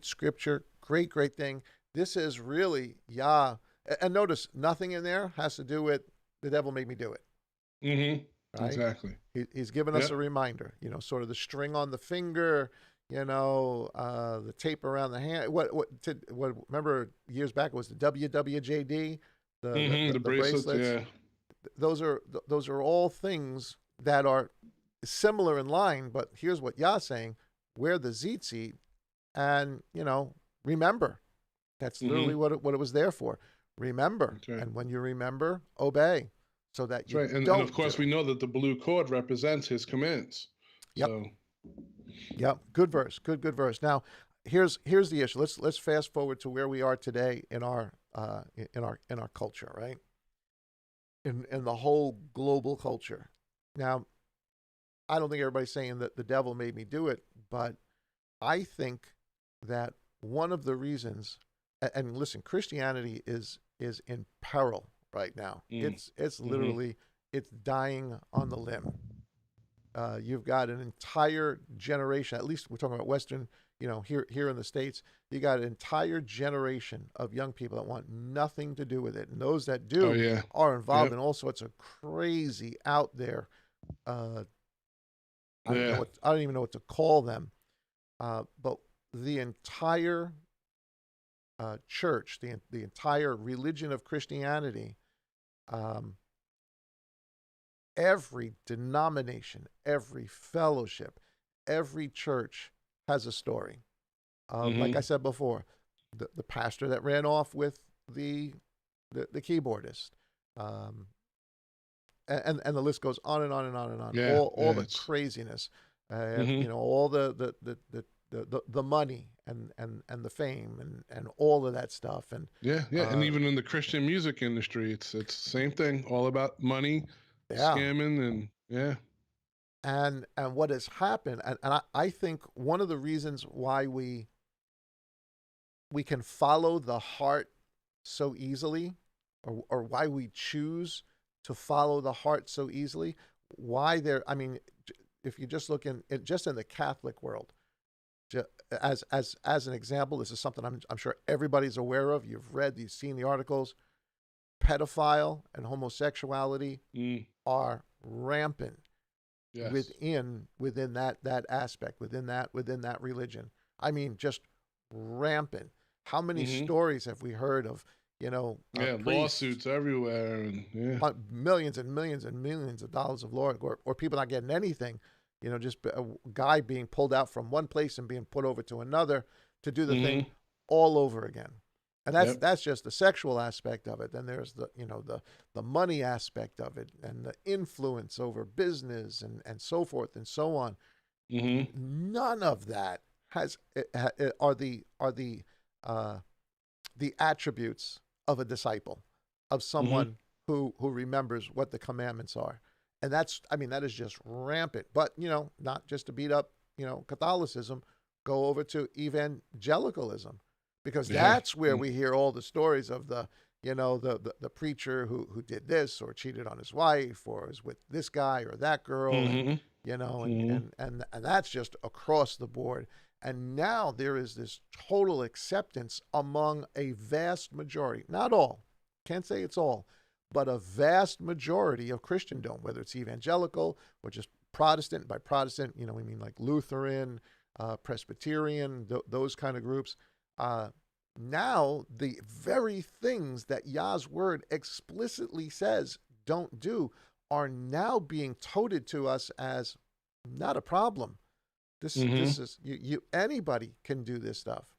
scripture, great thing. This is really Yah. And notice, nothing in there has to do with the devil made me do it. Right? Exactly. He's given us a reminder, sort of the string on the finger, the tape around the hand. What remember years back, it was the WWJD, the bracelets. Yeah. Those are all things that are similar in line, but here's what Yah's saying: wear the tzitzit, and remember. That's literally what it was there for. Remember, and when you remember, obey, so that you don't. And of course, we know that the blue cord represents His commands. Yep. So. Yep. Good verse. Good verse. Now, here's the issue. Let's fast forward to where we are today in our culture, right? In the whole global culture. Now, I don't think everybody's saying that the devil made me do it, but I think that one of the reasons, and listen, Christianity is in peril right now. It's literally it's dying on the limb. You've got an entire generation, at least we're talking about Western, here in the States, you got an entire generation of young people that want nothing to do with it. And those that do are involved in all sorts of crazy out there. I don't even know what to call them. But the entire church, the entire religion of Christianity, every denomination, every fellowship, every church has a story. Like I said before, the pastor that ran off with the keyboardist, and the list goes on and on and on and on. All the craziness, all the money and the fame and all of that stuff. And and even in the Christian music industry, it's the same thing, all about money, scamming, and and what has happened, and I think one of the reasons why we can follow the heart so easily, or why we choose to follow the heart so easily, if you just look in the Catholic world, as an example, this is something I'm sure everybody's aware of. You've read, you've seen the articles. Pedophile and homosexuality are rampant within that aspect, within that religion. I mean, just rampant. How many stories have we heard of priests, lawsuits everywhere, and millions and millions and millions of dollars of law, or people not getting anything, just a guy being pulled out from one place and being put over to another to do the thing all over again. And that's just the sexual aspect of it. Then there's the money aspect of it, and the influence over business and so forth and so on. None of that are the attributes of a disciple, of someone who remembers what the commandments are. And that is just rampant. But, not just to beat up, Catholicism, go over to evangelicalism, because that's where we hear all the stories of the preacher who did this or cheated on his wife or is with this guy or that girl, and that's just across the board. And now there is this total acceptance among a vast majority, not all, can't say it's all, but a vast majority of Christendom, whether it's evangelical or just Protestant. By Protestant, we mean like Lutheran, Presbyterian, those kind of groups. Now, the very things that Yah's word explicitly says don't do are now being toted to us as not a problem. This is you. Anybody can do this stuff.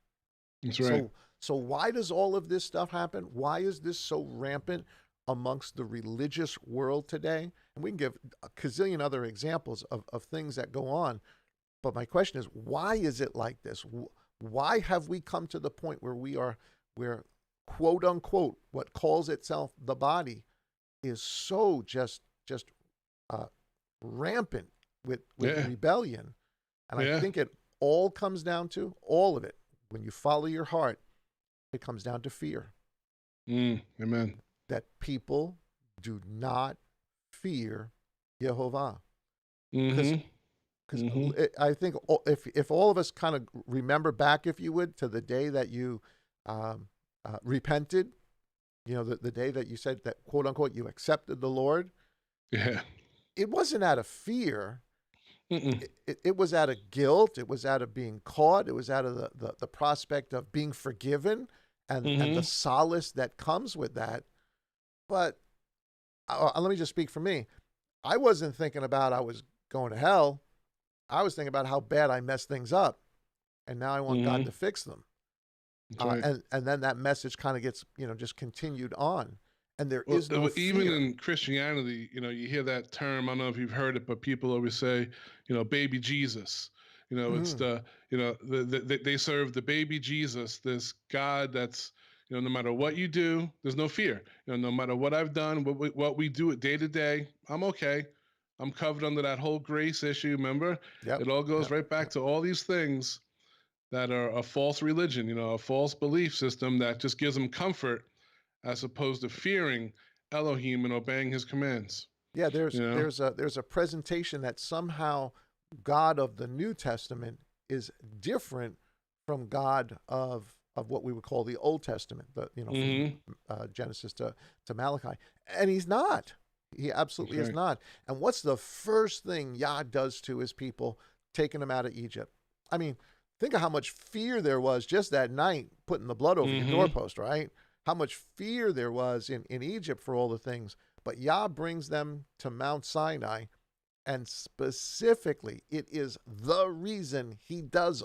That's right. So why does all of this stuff happen? Why is this so rampant amongst the religious world today? And we can give a gazillion other examples of things that go on. But my question is, why is it like this? Why have we come to the point where where quote unquote what calls itself the body is so just rampant with rebellion? And I think it all comes down to, all of it, when you follow your heart, it comes down to fear. Amen. That people do not fear Yehovah. Because I think if all of us kind of remember back, if you would, to the day that you repented, the day that you said that, quote unquote, you accepted the Lord. Yeah. It wasn't out of fear. It was out of guilt. It was out of being caught. It was out of the prospect of being forgiven and the solace that comes with that. But let me just speak for me. I wasn't thinking about I was going to hell. I was thinking about how bad I messed things up, and now I want God to fix them. Right. And then that message kind of gets just continued on. And there is no fear. Even in Christianity, you hear that term. I don't know if you've heard it, but people always say, baby Jesus. It's they serve the baby Jesus, this God that's, no matter what you do, there's no fear. No matter what I've done, what we do it day to day, I'm okay. I'm covered under that whole grace issue. Remember, it all goes right back to all these things that are a false religion, a false belief system that just gives them comfort, as opposed to fearing Elohim and obeying his commands. Yeah, there's a presentation that somehow God of the New Testament is different from God of what we would call the Old Testament, from Genesis to Malachi. And he's not. He absolutely is not. And what's the first thing Yah does to his people, taking them out of Egypt? I mean, think of how much fear there was just that night, putting the blood over your doorpost, right? How much fear there was in Egypt for all the things. But Yah brings them to Mount Sinai, and specifically, it is the reason he does,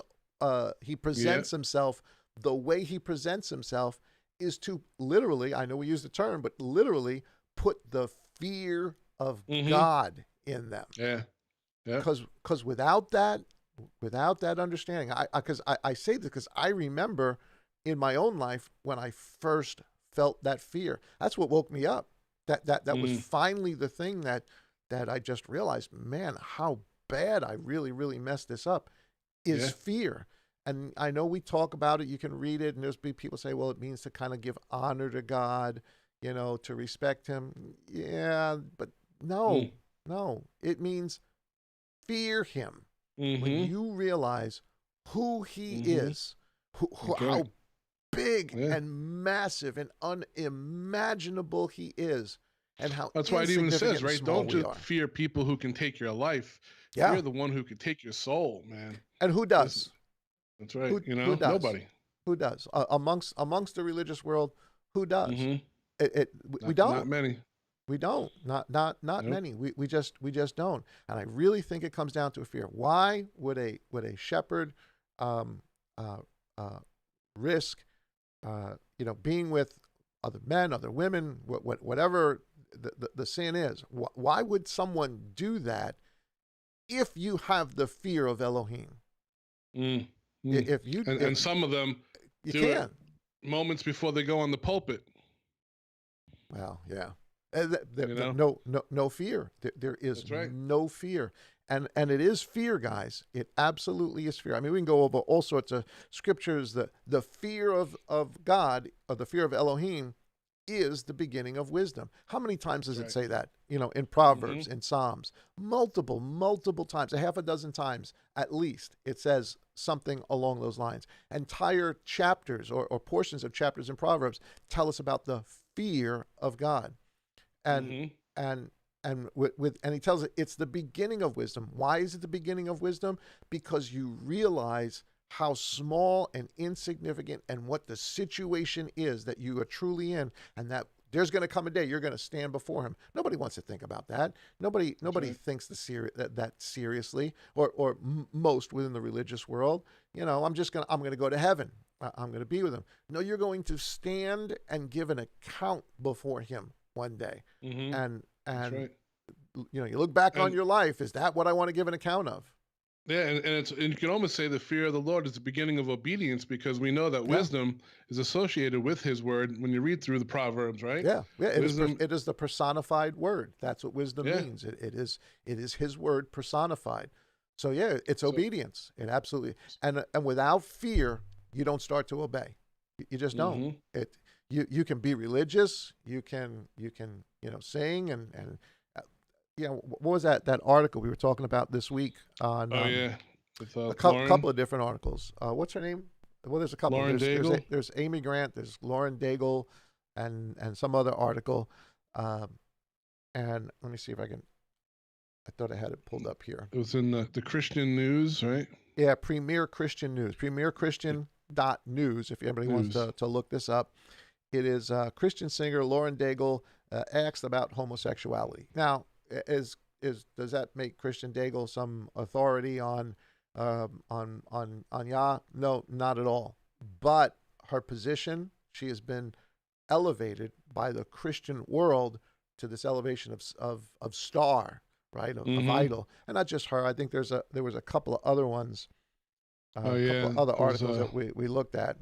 he presents himself the way he presents himself is to literally, I know we use the term, but literally put the fear of God in them. Yeah. Because without that understanding, I say this because I remember in my own life when I first felt that fear. That's what woke me up. That was finally the thing that I just realized, man, how bad I really, really messed this up is fear. And I know we talk about it, you can read it, and there's people say, well, it means to kind of give honor to God, to respect him. Yeah, but no, it means fear him. When you realize who he is, how big and massive and unimaginable he is, and how that's why it even says, right? Don't just fear people who can take your life. Fear the one who can take your soul, man. And who does? That's right. Who does? Nobody. Who does? Amongst the religious world, Who does? Mm-hmm. We don't. Not many. We don't. Not Nope. many. We just don't. And I really think it comes down to a fear. Why would a shepherd um, uh, risk being with other men, other women, whatever the sin is? Why would someone do that if you have the fear of Elohim? Mm. If you and some of them you do can it moments before they go on the pulpit. Well, yeah. No fear. There is right. no fear. And it is fear, guys. It absolutely is fear. I mean, we can go over all sorts of scriptures. The fear of God, or the fear of Elohim, is the beginning of wisdom. How many times does it say that? In Proverbs, in Psalms, multiple times, a half a dozen times at least, it says something along those lines. Entire chapters or portions of chapters in Proverbs tell us about the fear of God. And and he tells it it's the beginning of wisdom. Why is it the beginning of wisdom? Because you realize how small and insignificant and what the situation is that you are truly in, and that there's going to come a day you're going to stand before him. Nobody wants to think about that. Nobody thinks that seriously, or most within the religious world. I'm going to go to heaven. I'm going to be with him. No, you're going to stand and give an account before him one day. And you look back on your life. Is that what I want to give an account of? Yeah, and you can almost say the fear of the Lord is the beginning of obedience, because we know that wisdom is associated with his word when you read through the Proverbs, right? Yeah. It is the personified word. That's what wisdom means. It is his word personified. So yeah, it's obedience. It absolutely, and without fear, you don't start to obey. You just don't. You can be religious. You can sing and what was that article we were talking about this week on? With, a couple of different articles. What's her name? Well, there's a couple. Lauren Daigle. There's Amy Grant. There's Lauren Daigle, and some other article. And let me see if I can. I thought I had it pulled up here. It was in the Christian News, right? Yeah, Premier Christian News. PremierChristian.news. If anybody wants to look this up, it is Christian singer Lauren Daigle asked about homosexuality. Now, does that make Christian Daigle some authority on Yah? No, not at all. But her position, she has been elevated by the Christian world to this elevation of star, right? Of idol, and not just her. I think there was a couple of other ones, couple of other articles that we looked at.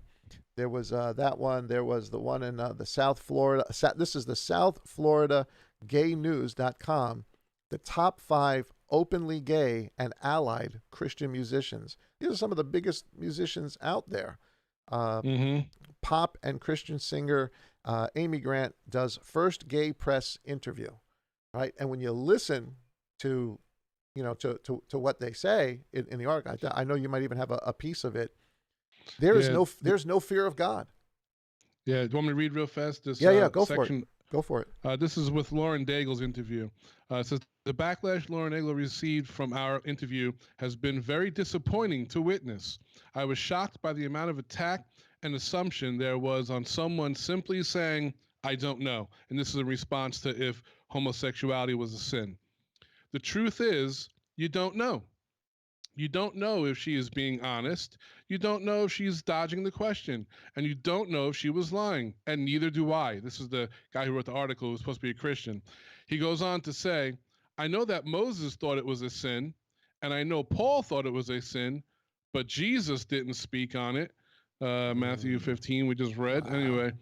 There was that one. There was the one in the South Florida. This is the South Florida GayNews.com. The top 5 openly gay and allied Christian musicians. These are some of the biggest musicians out there. Pop and Christian singer Amy Grant does first gay press interview, right? And when you listen to what they say in the article, I know you might even have a piece of it. There's no fear of God. Yeah, do you want me to read real fast? This, go section? Go for it. This is with Lauren Daigle's interview. It says, the backlash Lauren Daigle received from our interview has been very disappointing to witness. I was shocked by the amount of attack and assumption there was on someone simply saying, I don't know. And this is a response to if homosexuality was a sin. The truth is, you don't know. You don't know if she is being honest. You don't know if she's dodging the question. And you don't know if she was lying. And neither do I. This is the guy who wrote the article who's supposed to be a Christian. He goes on to say, I know that Moses thought it was a sin, and I know Paul thought it was a sin, but Jesus didn't speak on it. Matthew 15, we just read. Wow. Anyway,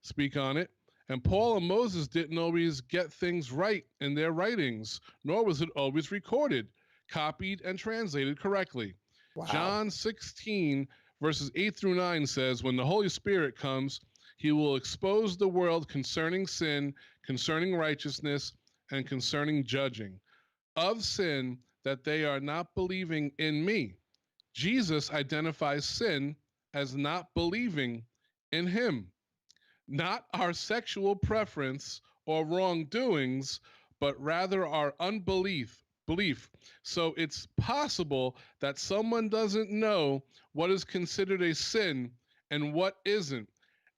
speak on it. And Paul and Moses didn't always get things right in their writings, nor was it always recorded, copied, and translated correctly. Wow. John 16, verses 8 through 9 says, when the Holy Spirit comes, he will expose the world concerning sin, concerning righteousness, and concerning judging. Of sin, that they are not believing in me. Jesus identifies sin as not believing in him. Not our sexual preference or wrongdoings, but rather our belief. So it's possible that someone doesn't know what is considered a sin and what isn't.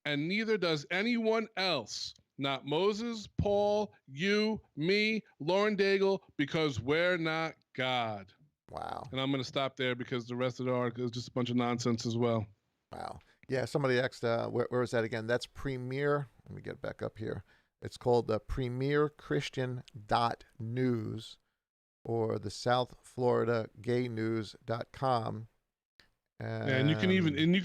and neither does anyone else. Not Moses, Paul, you, me, Lauren Daigle, because we're not God. Wow. And I'm going to stop there because the rest of the article is just a bunch of nonsense as well. Wow. Yeah, somebody asked, where is that again? That's Premier. Let me get back up here. It's called the premierchristian.news or the South Florida GayNews.com. And you can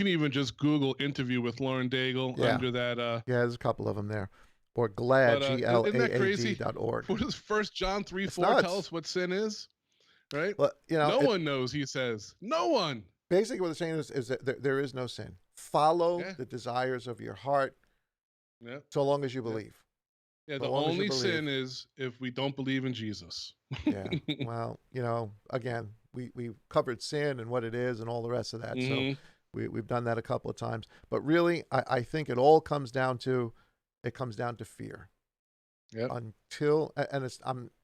even just Google interview with Lauren Daigle under that. Yeah, there's a couple of them there. Or GLAAD, GLAAD.org. What does 1 John 3:4 tell us what sin is? Right? Well, no one knows, he says. No one. Basically what they're saying is that there is no sin. Follow the desires of your heart so long as you believe. Yeah, the only sin is if we don't believe in Jesus. Yeah. Well, again, we covered sin and what it is and all the rest of that. So we've done that a couple of times. But really, I think it all comes down to fear. Yeah. Until, and it's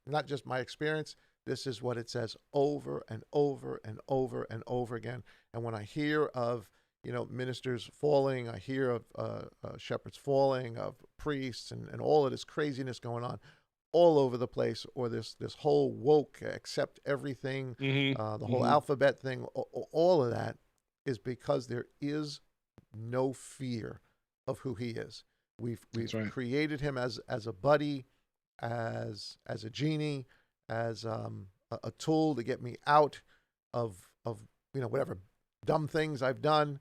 not just my experience. This is what it says over and over and over and over again. And when I hear of ministers falling, I hear of shepherds falling, of priests, and all of this craziness going on all over the place, or this whole woke, accept everything, the whole alphabet thing, all of that is because there is no fear of who he is. We've created him as a buddy, as a genie, as a tool to get me out of whatever dumb things I've done.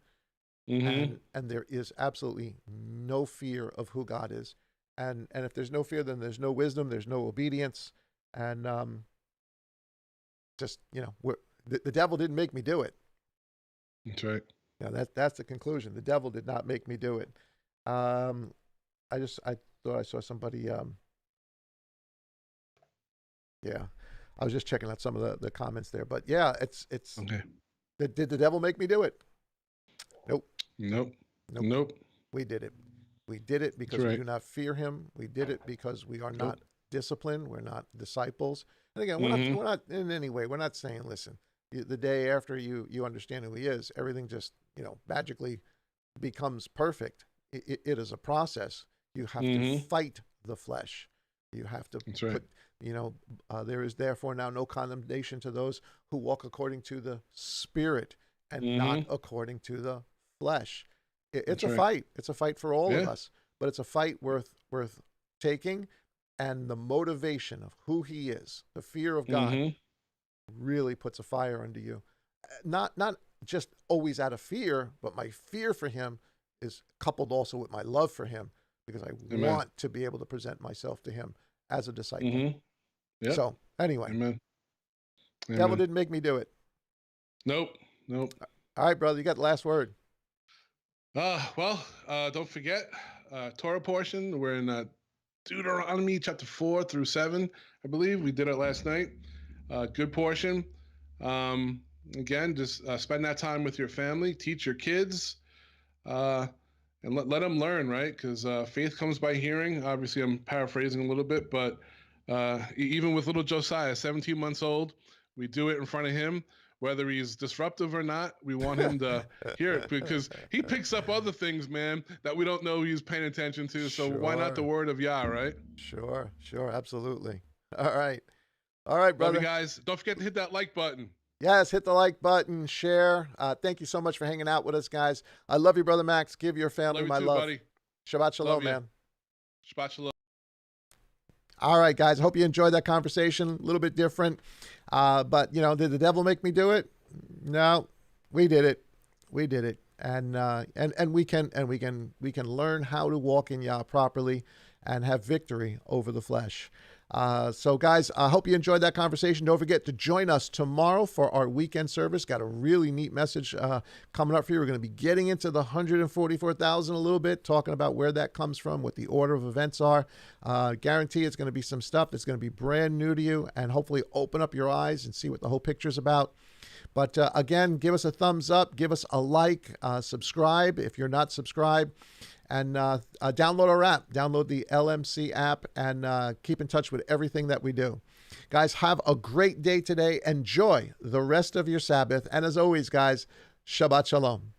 And there is absolutely no fear of who God is. And if there's no fear, then there's no wisdom, there's no obedience. And the devil didn't make me do it. That's right. Yeah, that's the conclusion. The devil did not make me do it. I thought I saw somebody. I was just checking out some of the comments there, but yeah, it's okay. Did the devil make me do it? Nope. We did it. We did it because we do not fear him. We did it because we are not disciplined. We're not disciples. And again, we're not in any way. We're not saying, listen, the day after you understand who he is, everything just magically becomes perfect. It is a process. You have to fight the flesh. You have to put. There is therefore now no condemnation to those who walk according to the Spirit and not according to the flesh. It's a fight. It's a fight for all of us, but it's a fight worth taking. And the motivation of who he is, the fear of God, really puts a fire under you. Not just always out of fear, but my fear for him is coupled also with my love for him, because I want to be able to present myself to him as a disciple. Yep. So anyway, Amen. Devil didn't make me do it. Nope. All right, brother, you got the last word. Don't forget Torah portion. We're in Deuteronomy chapter 4 through 7, I believe. We did it last night. Good portion. Again, just spend that time with your family. Teach your kids. And let them learn, right? Because faith comes by hearing. Obviously, I'm paraphrasing a little bit, but even with little Josiah, 17 months old, we do it in front of him. Whether he's disruptive or not, we want him to hear it, because he picks up other things, man, that we don't know he's paying attention to. So why not the word of Yah, right? Sure. Absolutely. All right, brother. Love you guys. Don't forget to hit that like button. Yes, hit the like button, share. Thank you so much for hanging out with us, guys. I love you, Brother Max. Give your family my love. Buddy. Shabbat shalom, man. Shabbat shalom. All right, guys. Hope you enjoyed that conversation. A little bit different. But, did the devil make me do it? No, we did it. And we can learn how to walk in Yah properly and have victory over the flesh. So guys, I hope you enjoyed that conversation. Don't forget to join us tomorrow for our weekend service. Got a really neat message coming up for you. We're going to be getting into the 144,000 a little bit, talking about where that comes from, what the order of events are. Guarantee it's going to be some stuff that's going to be brand new to you, and hopefully open up your eyes and see what the whole picture's about. But again, give us a thumbs up, give us a like, subscribe if you're not subscribed. And download our app, download the LMC app, and keep in touch with everything that we do. Guys, have a great day today. Enjoy the rest of your Sabbath. And as always, guys, Shabbat Shalom.